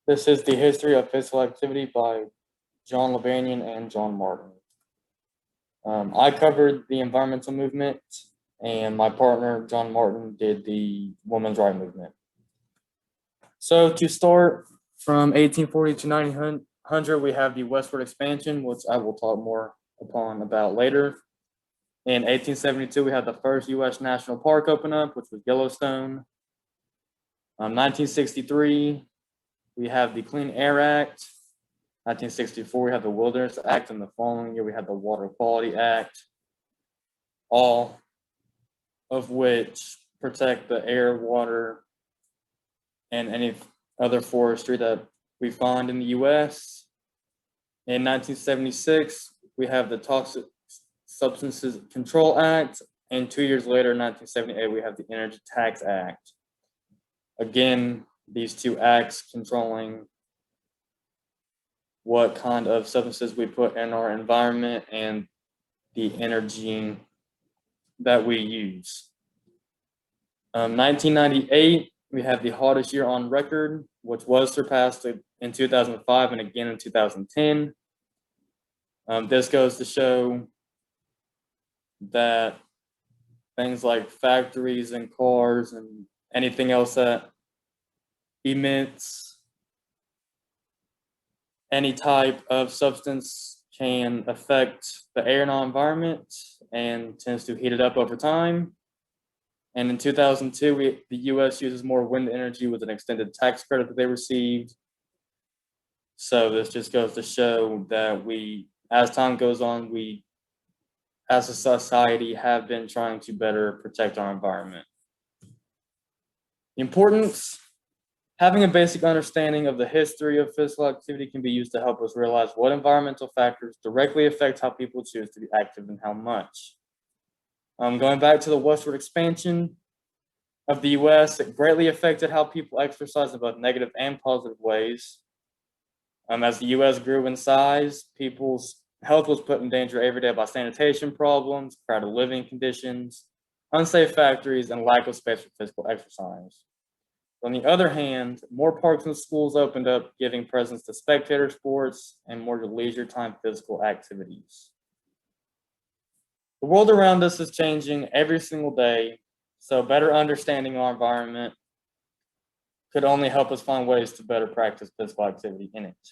This is the history of physical activity by John Lebanian and John Martin. I covered the environmental movement, and my partner, John Martin, did the women's rights movement. So to start, from 1840 to 1900, we have the westward expansion, which I will talk more about later. In 1872, we had the first U.S. national park open up, which was Yellowstone. 1963, we have the Clean Air Act. 1964, we have the Wilderness Act, and the following year we had the Water Quality Act, all of which protect the air, water, and any other forestry that we find in the U.S. In 1976, we have the Toxic Substances Control Act, and 2 years later, in 1978, we have the Energy Tax Act. Again, these two acts controlling what kind of substances we put in our environment and the energy that we use. 1998, we have the hottest year on record, which was surpassed in 2005 and again in 2010. This goes to show that things like factories and cars and anything else that emits any type of substance can affect the air in our environment and tends to heat it up over time. And in 2002, the US uses more wind energy with an extended tax credit that they received. So this just goes to show that as time goes on, we as a society have been trying to better protect our environment. The importance, having a basic understanding of the history of physical activity can be used to help us realize what environmental factors directly affect how people choose to be active and how much. Going back to the westward expansion of the US, it greatly affected how people exercise in both negative and positive ways. As the US grew in size, people's health was put in danger every day by sanitation problems, crowded living conditions, unsafe factories, and lack of space for physical exercise. On the other hand, more parks and schools opened up, giving presence to spectator sports and more leisure time physical activities. The world around us is changing every single day, so better understanding our environment could only help us find ways to better practice physical activity in it.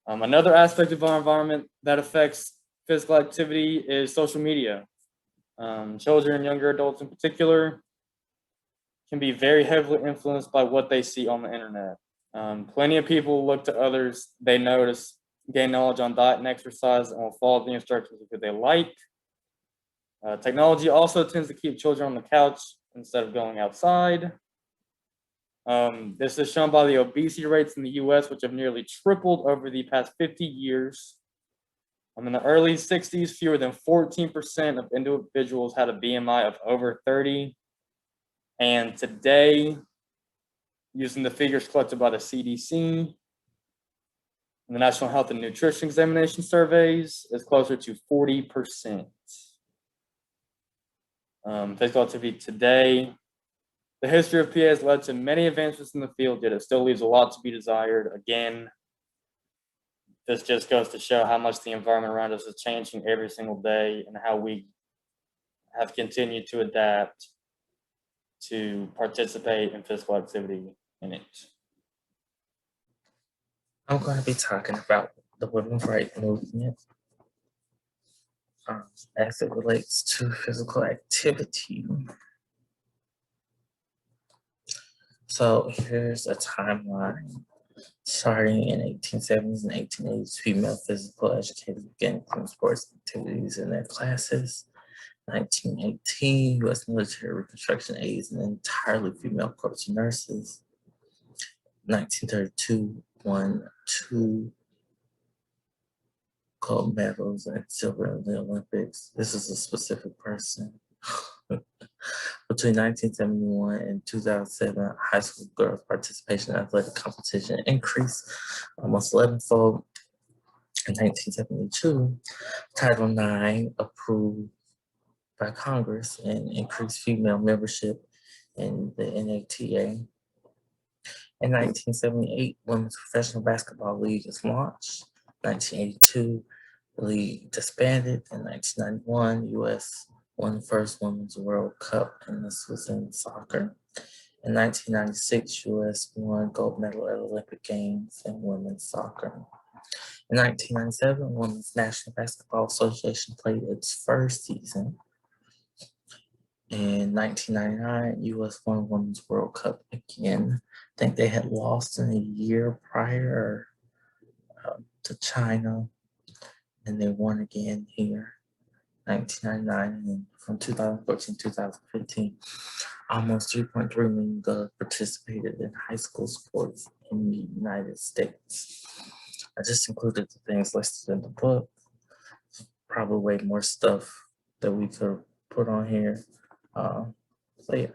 Another aspect of our environment that affects physical activity is social media. Children and younger adults in particular can be very heavily influenced by what they see on the internet. Plenty of people look to others they notice, gain knowledge on diet and exercise, and will follow the instructions because they like. Technology also tends to keep children on the couch instead of going outside. This is shown by the obesity rates in the US, which have nearly tripled over the past 50 years. In the early 60s, fewer than 14% of individuals had a BMI of over 30. And today, using the figures collected by the CDC and the National Health and Nutrition Examination surveys, is closer to 40%. Physical activity today. The history of PA has led to many advancements in the field, yet it still leaves a lot to be desired. Again, this just goes to show how much the environment around us is changing every single day and how we have continued to adapt to participate in physical activity in it. I'm going to be talking about the women's rights movement as it relates to physical activity. So here's a timeline. Starting in 1870s and 1880s, female physical educators began from sports activities in their classes. 1918, U.S. military reconstruction aids and entirely female corps of nurses. 1932, won 2 gold medals and silver in the Olympics. This is a specific person. Between 1971 and 2007, high school girls' participation in athletic competition increased almost 11-fold. In 1972, Title IX approved by Congress and increased female membership in the NATA. In 1978, Women's Professional Basketball League is launched. 1982, the league disbanded. In 1991, U.S. won the first Women's World Cup, and this was in soccer. In 1996, U.S. won gold medal at Olympic Games in women's soccer. In 1997, Women's National Basketball Association played its first season. In 1999, U.S. won Women's World Cup again. I think they had lost in a year prior to China, and they won again here, 1999. And from 2014 to 2015, almost 3.3 million girls participated in high school sports in the United States. I just included the things listed in the book. Probably way more stuff that we could put on here. So yeah.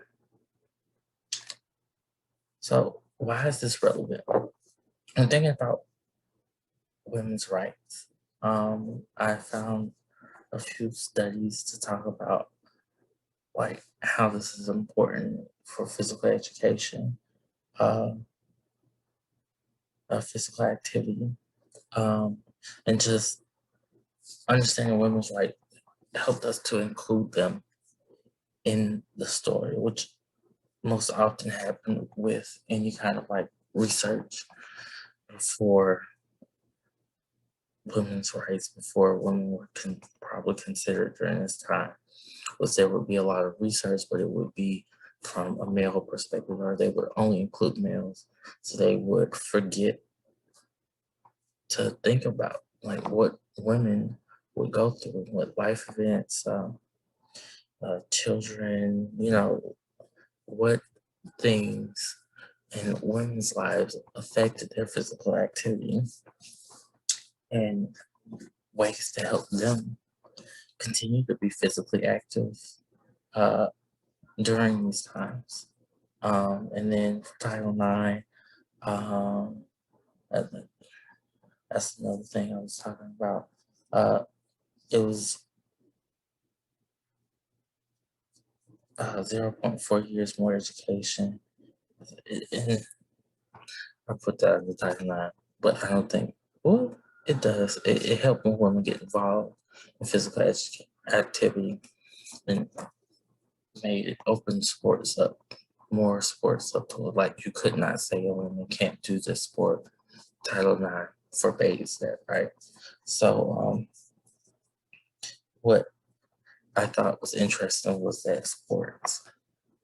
So why is this relevant? I'm thinking about women's rights. I found a few studies to talk about like how this is important for physical education, physical activity, and just understanding women's rights helped us to include them in the story, which most often happen with any kind of like research for women's rights before women were probably considered during this time. Was there would be a lot of research, but it would be from a male perspective, or they would only include males. So they would forget to think about like what women would go through, what life events, children, what things in women's lives affected their physical activity and ways to help them continue to be physically active during these times. And then for Title IX, that's another thing I was talking about. It was 0.4 years more education. And I put that in the Title IX, but I don't think, well, it does. It helped when women get involved in physical activity and made it open sports up, more sports up to it. Like you could not say a woman can't do this sport. Title IX forbids that, right? So what I thought was interesting was that sports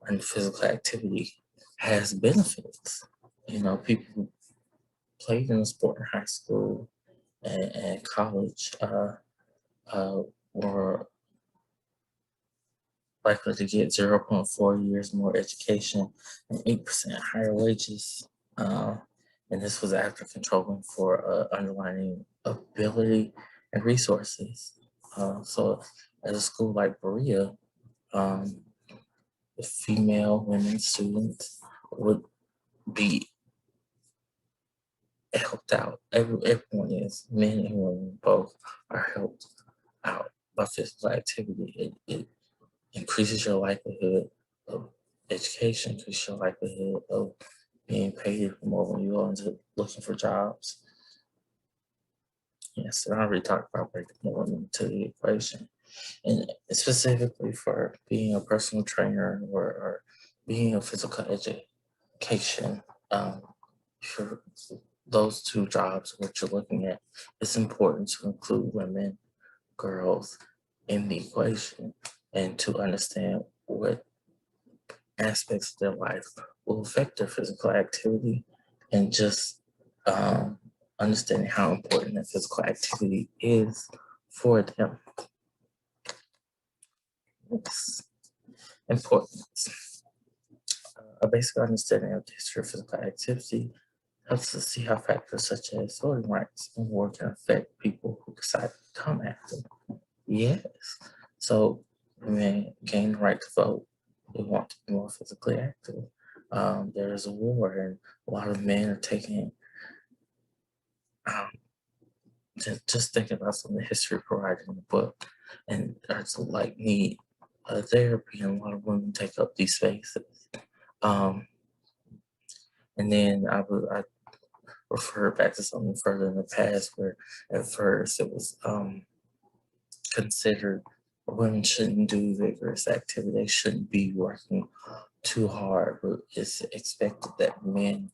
and physical activity has benefits. People who played in a sport in high school and college were likely to get 0.4 years more education and 8% higher wages. And this was after controlling for underlining ability and resources. So at a school like Berea, the female women students would be helped out. Everyone is, men and women both are helped out by physical activity. It increases your likelihood of education, increases your likelihood of being paid more when you go into looking for jobs. Yes, and I already talked about breaking the women into the equation. And specifically for being a personal trainer or being a physical education, for those two jobs, what you're looking at, it's important to include women, girls in the equation and to understand what aspects of their life will affect their physical activity and just understanding how important that physical activity is for them. It's important. A basic understanding of the history of physical activity helps us see how factors such as voting rights and war can affect people who decide to become active. Yes. So women gain the right to vote. We want to be more physically active. There is a war, and a lot of men are taking. Just thinking about some of the history provided in the book, and there's like need therapy, and a lot of women take up these spaces. And And then I refer back to something further in the past where at first it was considered women shouldn't do vigorous activity. They shouldn't be working too hard, but it's expected that men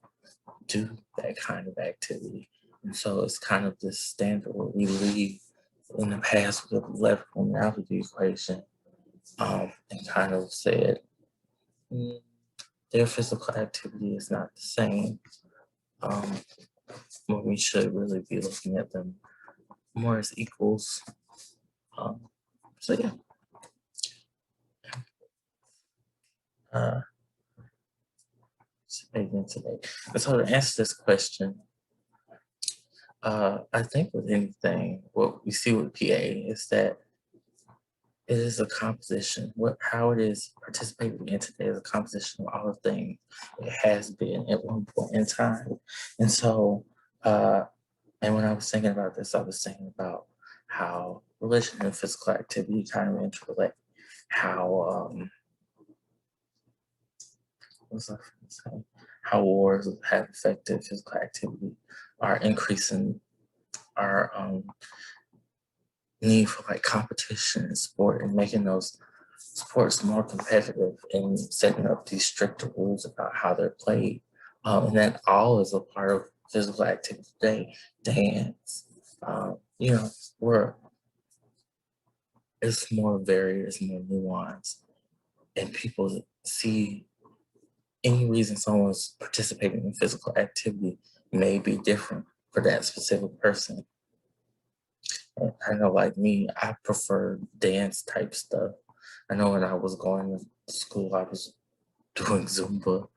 do that kind of activity. And so it's kind of this standard where we leave in the past we have left women out of the equation and kind of said their physical activity is not the same. When we should really be looking at them more as equals. So yeah. Today. And so to answer this question, I think with anything, what we see with PA is that it is a composition. How it is participating in today is a composition of all the things it has been at one point in time. And so, and when I was thinking about this, I was thinking about how religion and physical activity kind of interrelate. How what's I going to say? How wars have affected physical activity, are increasing our need for like competition in sport and making those sports more competitive and setting up these stricter rules about how they're played. And that all is a part of physical activity today. Dance, you know, where it's more varied, it's more nuanced, and people see any reason someone's participating in physical activity may be different for that specific person. And I know, like me, I prefer dance type stuff. I know when I was going to school, I was doing Zumba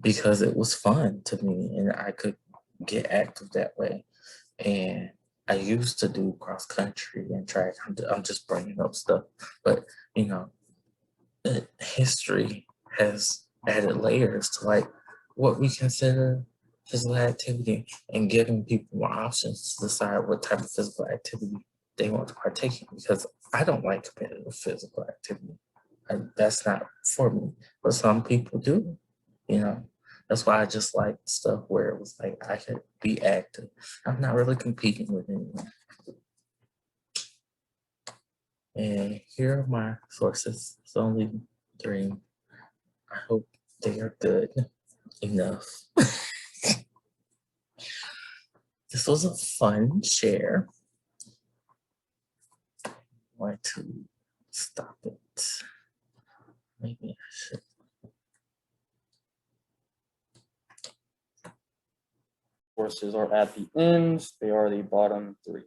because it was fun to me and I could get active that way. And I used to do cross country and track. I'm just bringing up stuff, but you know, history has added layers to like what we consider physical activity and giving people more options to decide what type of physical activity they want to partake in, because I don't like competitive physical activity. That's not for me, but some people do, you know. That's why I just like stuff where it was like I could be active. I'm not really competing with anyone. And here are my sources. It's only 3. I hope they are good enough. This was a fun share. I want to stop it. Maybe I should. Courses are at the end. They are the bottom 3.